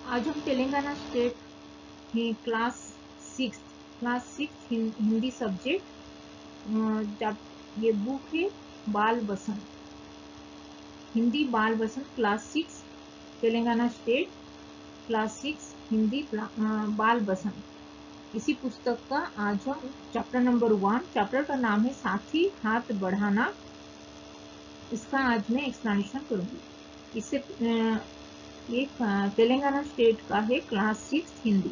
आज हम तेलंगाना स्टेट में क्लास सिक्स हिंदी सब्जेक्ट। जब ये बुक है Bal Basant, Hindi Bal Basant class 6 Telangana state class 6 Hindi Bal Basant. इसी पुस्तक का आज हम चैप्टर नंबर 1, चैप्टर का नाम है साथी हाथ बढ़ाना। इसका आज मैं एक्सप्लेनेशन करूंगी। इससे ये तेलंगाना स्टेट का है क्लास 6 हिंदी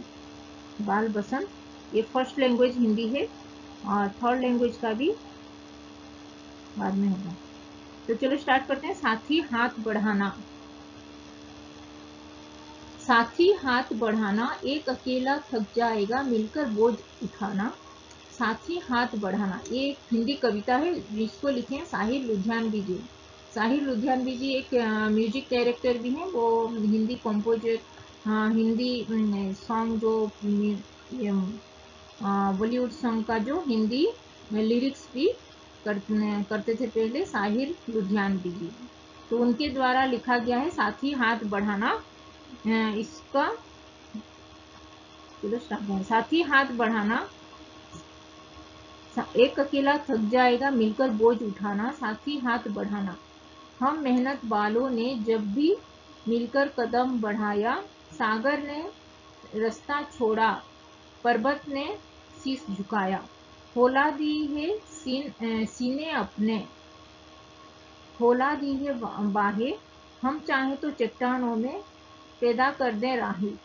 बाल बसंत। ये फर्स्ट लैंग्वेज हिंदी है और थर्ड लैंग्वेज का भी बाद में होगा। तो चलो स्टार्ट करते हैं। साथी हाथ बढ़ाना। साथी हाथ बढ़ाना, एक अकेला थक जाएगा मिलकर बोझ उठाना। साथी हाथ बढ़ाना, ये एक हिंदी कविता है जिसको लिखे हैं साहिर लुधियानवी जी। साहिर लुधियानवी जी एक म्यूजिक डायरेक्टर भी हैं। वो हिंदी कंपोजर, हिंदी सॉन्ग जो बॉलीवुड सॉन्ग का जो हिंदी लिरिक्स भी करते थे पहले, साहिर लुधियानवी जी। तो उनके द्वारा लिखा गया है साथी हाथ बढ़ाना। इसका चलो स्टार्ट करें। साथी हाथ बढ़ाना, एक अकेला थक जाएगा मिलकर बोझ उठाना। साथी हाथ बढ़ाना, हम मेहनत वालों ने जब भी मिलकर कदम बढ़ाया। सागर ने रास्ता छोड़ा, पर्वत ने शीश झुकाया। खोला दी है सीने अपने, खोला दी है बाहें। हम चाहे तो चट्टानों में पैदा कर दे राहें।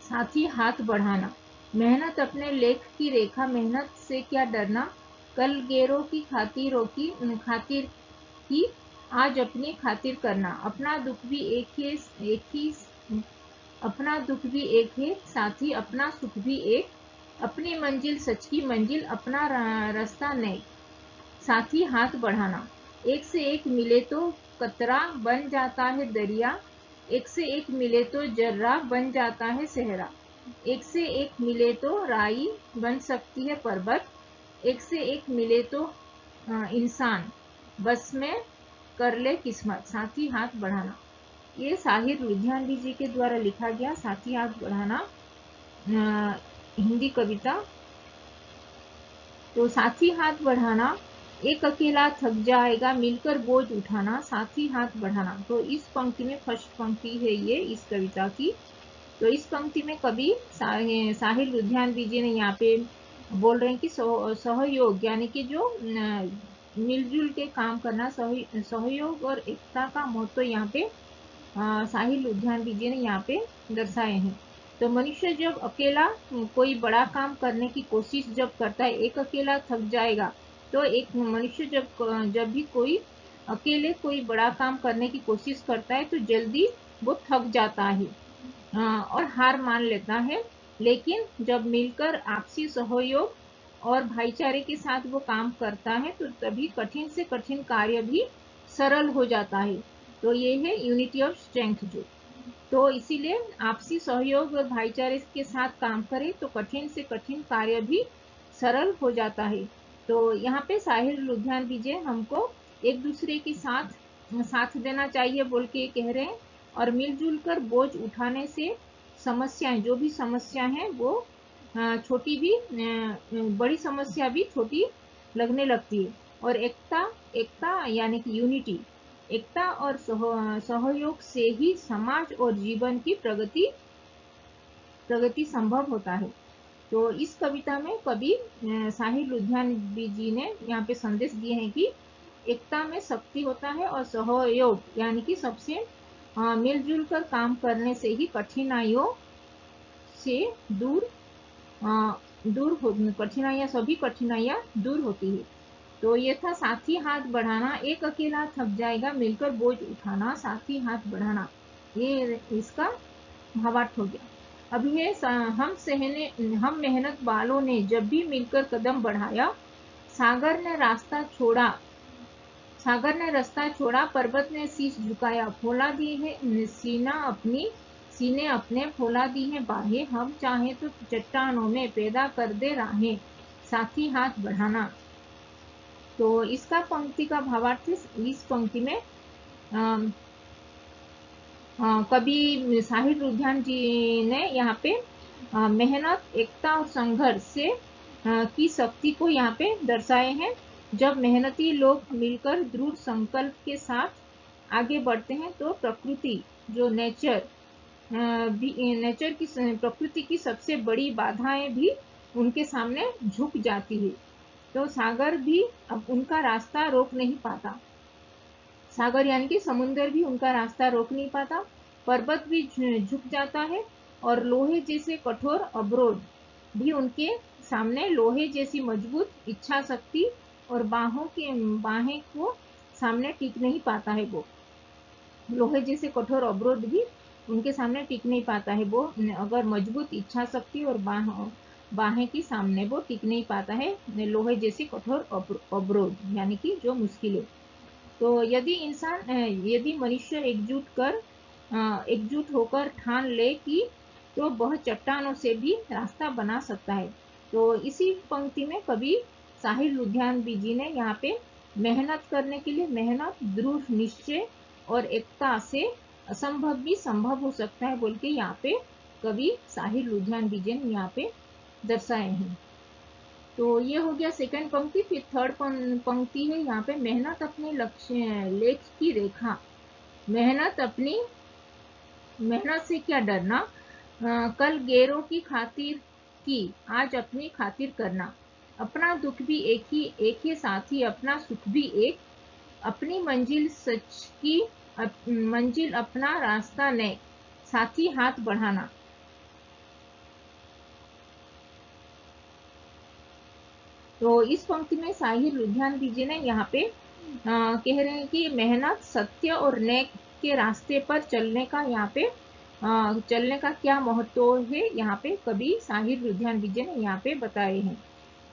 साथी हाथ बढ़ाना, मेहनत अपने लेख की रेखा, मेहनत से क्या डरना। कल गैरों की खातिरों की खातिर की, आज अपनी खातिर करना। अपना दुख भी एक ही अपना दुख भी एक है साथी, अपना सुख भी एक। अपनी मंजिल सच की मंजिल, अपना रास्ता नहीं। साथी हाथ बढ़ाना, एक से एक मिले तो कतरा बन जाता है दरिया। एक से एक मिले तो जर्रा बन जाता है सहरा। एक से एक मिले तो राई बन सकती है पर्वत। एक से एक मिले तो इंसान बस में कर ले किस्मत। साथी हाथ बढ़ाना, ये साहिर लुधियानवी जी के द्वारा लिखा गया साथी हाथ बढ़ाना हिंदी कविता। तो साथी हाथ बढ़ाना, एक अकेला थक जाएगा मिलकर बोझ उठाना। साथी हाथ बढ़ाना, तो इस पंक्ति में फर्स्ट पंक्ति है ये इस कविता की। तो इस पंक्ति में कवि साहिर लुधियानवी जी ने यहाँ पे बोल रहे हैं कि सहयोग यानी कि जो मिलजुल के काम करना, सहयोग और एकता का महत्व यहाँ पे साहिर लुधियानवी जी ने यहाँ पे दर्शाए हैं। तो मनुष्य जब अकेला कोई बड़ा काम करने की कोशिश जब करता है, एक अकेला थक जाएगा। तो एक मनुष्य जब भी कोई अकेले कोई बड़ा काम करने की कोशिश करता है तो जल्दी वो थक जाता है और हार मान लेता है। लेकिन जब मिलकर आपसी सहयोग और भाईचारे के साथ वो काम करता है तो तभी कठिन से कठिन कार्य भी सरल हो जाता है। तो ये है यूनिटी ऑफ स्ट्रेंथ जो। तो इसीलिए आपसी सहयोग और भाईचारे के साथ काम करें तो कठिन से कठिन कार्य भी सरल हो जाता है। तो यहाँ पे साहिर लुधियानवी जी हमको एक दूसरे के साथ देना चाहिए बोल के कह रहे हैं। और मिलजुल कर बोझ उठाने से समस्याएं, जो भी समस्या है वो छोटी भी बड़ी समस्या भी छोटी लगने लगती है। और एकता यानी कि यूनिटी, एकता और सहयोग से ही समाज और जीवन की प्रगति संभव होता है। तो इस कविता में कवि साहिर लुधियानवी जी ने यहाँ पे संदेश दिए हैं कि एकता में शक्ति होता है और सहयोग यानी कि सबसे मिलजुल कर काम करने से ही कठिनाइयों से सभी कठिनाइयाँ दूर होती है। तो ये था साथी हाथ बढ़ाना, एक अकेला थक जाएगा मिलकर बोझ उठाना। साथी हाथ बढ़ाना, ये इसका भावार्थ हो गया। अब ये हम मेहनत वालों ने जब भी मिलकर कदम बढ़ाया। सागर ने रास्ता छोड़ा, पर्वत ने शीश झुकाया। फौला दी है सीने अपने, फौला दी है बाहें। हम चाहे तो चट्टानों में पैदा कर दे राहें। साथी हाथ बढ़ाना, तो इसका पंक्ति का भावार्थ इस पंक्ति में कवि साहिर लुधियान जी ने यहाँ पे मेहनत, एकता और संघर्ष से की शक्ति को यहाँ पे दर्शाए हैं। जब मेहनती लोग मिलकर दृढ़ संकल्प के साथ आगे बढ़ते हैं तो प्रकृति, जो नेचर की प्रकृति की सबसे बड़ी बाधाएं भी उनके सामने झुक जाती है। तो सागर भी अब उनका रास्ता रोक नहीं पाता। सागर यानी कि समुद्र भी उनका रास्ता रोक नहीं पाता। पर्वत भी झुक जाता है और लोहे जैसे कठोर अवरोध भी उनके सामने लोहे जैसी मजबूत इच्छा शक्ति और बाहें को सामने टिक नहीं पाता है। वो लोहे जैसे कठोर अवरोध भी उनके सामने टिक नहीं पाता है। वो अगर मजबूत इच्छा शक्ति और बाहें के सामने वो टिक नहीं पाता है, लोहे जैसे कठोर अवरोध यानी कि जो मुश्किलें। तो यदि मनुष्य एकजुट होकर ठान ले कि तो वह चट्टानों से भी रास्ता बना सकता है। तो इसी पंक्ति में कवि साहिर लुधियानवी जी ने यहाँ पे मेहनत करने के लिए मेहनत, दृढ़ निश्चय और एकता से असंभव भी संभव हो सकता है बोल के यहाँ पे कवि साहिर लुधियानवी जी ने यहाँ पे दर्शाए हैं। तो ये हो गया सेकंड पंक्ति। फिर थर्ड पंक्ति है यहाँ पे, मेहनत अपने लक्ष्य लेख की रेखा। मेहनत से क्या डरना, कल गैरों की खातिर की, आज अपनी खातिर करना। अपना दुख भी एक ही साथी, अपना सुख भी एक। अपनी मंजिल सच की मंजिल, अपना रास्ता नेक, साथी हाथ बढ़ाना। तो इस पंक्ति में साहिर लुधियानवी जी ने यहाँ पे कह रहे हैं कि मेहनत, सत्य और नेक के रास्ते पर चलने का क्या महत्व है, यहाँ पे कवि साहिर लुधियानवी जी ने यहाँ पे बताए हैं।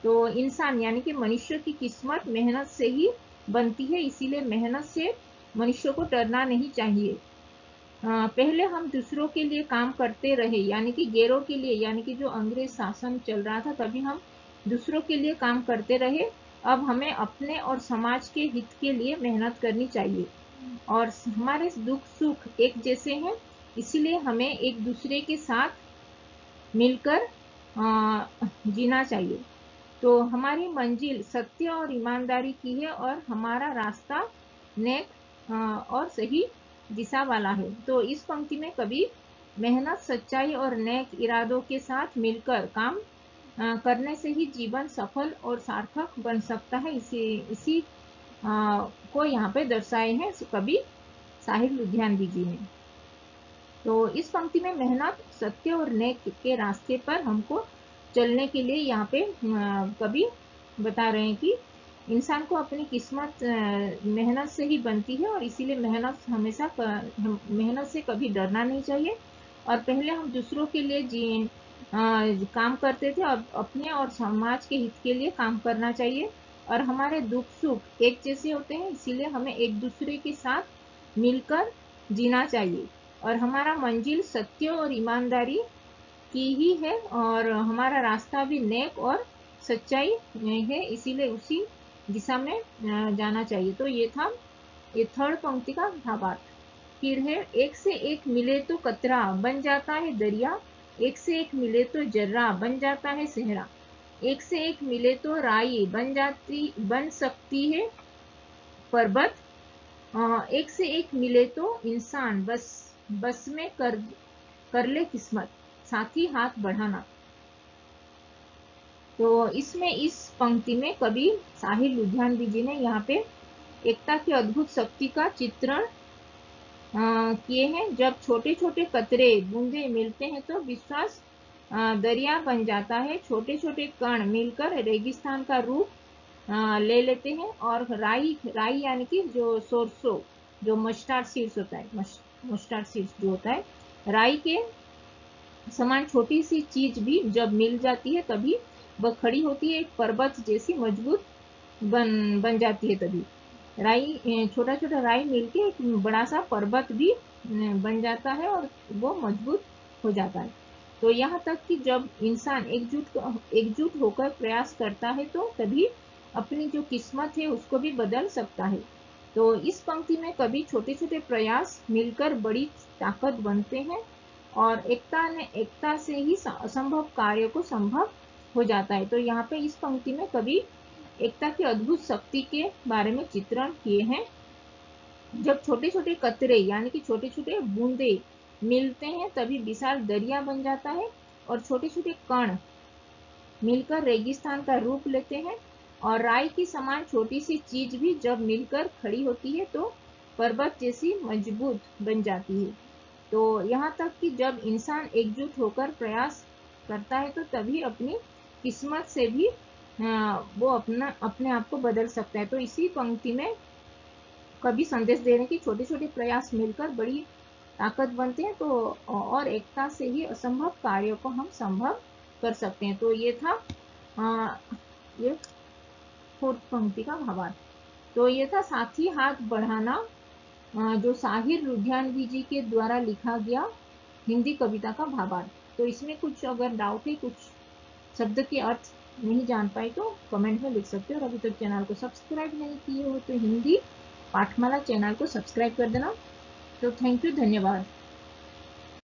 तो इंसान यानी कि मनुष्य की किस्मत मेहनत से ही बनती है, इसीलिए मेहनत से मनुष्य को डरना नहीं चाहिए। पहले हम दूसरों के लिए काम करते रहे, यानी कि गैरों के लिए, यानी कि जो अंग्रेज शासन चल रहा था तभी हम दूसरों के लिए काम करते रहे। अब हमें अपने और समाज के हित के लिए मेहनत करनी चाहिए और हमारे दुख सुख एक जैसे हैं, इसीलिए हमें एक दूसरे के साथ मिलकर जीना चाहिए। तो हमारी मंजिल सत्य और ईमानदारी की है और हमारा रास्ता नेक और सही दिशा वाला है। तो इस पंक्ति में कवि मेहनत, सच्चाई और नेक इरादों के साथ मिलकर काम करने से ही जीवन सफल और सार्थक बन सकता है, इसी को यहाँ पे दर्शाए हैं कवि साहिर लुधियानवी जी ने। तो इस पंक्ति में मेहनत, सत्य और नेक के रास्ते पर हमको चलने के लिए यहाँ पे कवि बता रहे हैं कि इंसान को अपनी किस्मत मेहनत से ही बनती है और इसीलिए मेहनत से कभी डरना नहीं चाहिए। और पहले हम दूसरों के लिए काम करते थे, अब अपने और समाज के हित के लिए काम करना चाहिए। और हमारे दुख सुख एक जैसे होते हैं, इसीलिए हमें एक दूसरे के साथ मिलकर जीना चाहिए। और हमारा मंजिल सत्य और ईमानदारी की ही है और हमारा रास्ता भी नेक और सच्चाई है, इसीलिए उसी दिशा में जाना चाहिए। तो ये थर्ड पंक्ति का भावार्थ। फिर है, एक से एक मिले तो कतरा बन जाता है दरिया, एक से एक मिले तो जर्रा बन जाता है सहरा, एक से एक मिले तो राई बन सकती है पर्वत, एक से एक मिले तो इंसान बस में कर ले किस्मत, साथी हाथ बढ़ाना। तो इसमें इस पंक्ति में कवि साहिर लुधियानवी जी ने यहाँ पे एकता की अद्भुत शक्ति का चित्रण किए हैं। जब छोटे छोटे कतरे बूंदे मिलते हैं तो विश्वास दरिया बन जाता है। छोटे छोटे कण मिलकर रेगिस्तान का रूप ले लेते हैं। और राई यानी कि जो सोरसो, जो मस्टर्ड सीड्स होता है, मस्टर्ड सीड्स जो होता है, राई के समान छोटी सी चीज भी जब मिल जाती है तभी वह खड़ी होती है, एक पर्वत जैसी मजबूत बन जाती है। तभी छोटा छोटा राई मिलके एक बड़ा सा पर्वत भी बन जाता है और वो मजबूत हो जाता है। तो यहाँ तक कि जब इंसान एकजुट होकर प्रयास करता है तो तभी अपनी जो किस्मत है उसको भी बदल सकता है। तो इस पंक्ति में कभी छोटे छोटे प्रयास मिलकर बड़ी ताकत बनते हैं और एकता से ही असंभव कार्य को संभव हो जाता है। तो यहाँ पे इस पंक्ति में कवि एकता की अद्भुत शक्ति के बारे में चित्रण किए हैं। जब छोटे छोटे कतरे यानी कि छोटे छोटे बूंदे मिलते हैं तभी विशाल दरिया बन जाता है, और छोटे छोटे कण मिलकर रेगिस्तान का रूप लेते हैं, और राई की समान छोटी सी चीज भी जब मिलकर खड़ी होती है तो पर्वत जैसी मजबूत बन जाती है। तो यहाँ तक कि जब इंसान एकजुट होकर प्रयास करता है तो तभी अपनी किस्मत से भी वो अपने आप को बदल सकता है। तो इसी पंक्ति में कभी संदेश दे रहे हैं कि छोटे छोटे प्रयास मिलकर बड़ी ताकत बनते हैं, तो और एकता से ही असंभव कार्यों को हम संभव कर सकते हैं। तो ये था ये 4th पंक्ति का भावार्थ। तो ये था साथी हाथ बढ़ाना, जो साहिर लुधियानवी जी के द्वारा लिखा गया हिंदी कविता का भावार्थ। तो इसमें कुछ अगर डाउट है, कुछ शब्द के अर्थ नहीं जान पाए तो कमेंट में लिख सकते हो। और अभी तक चैनल को सब्सक्राइब नहीं किए हो तो हिंदी पाठमाला चैनल को सब्सक्राइब कर देना। तो थैंक यू, धन्यवाद।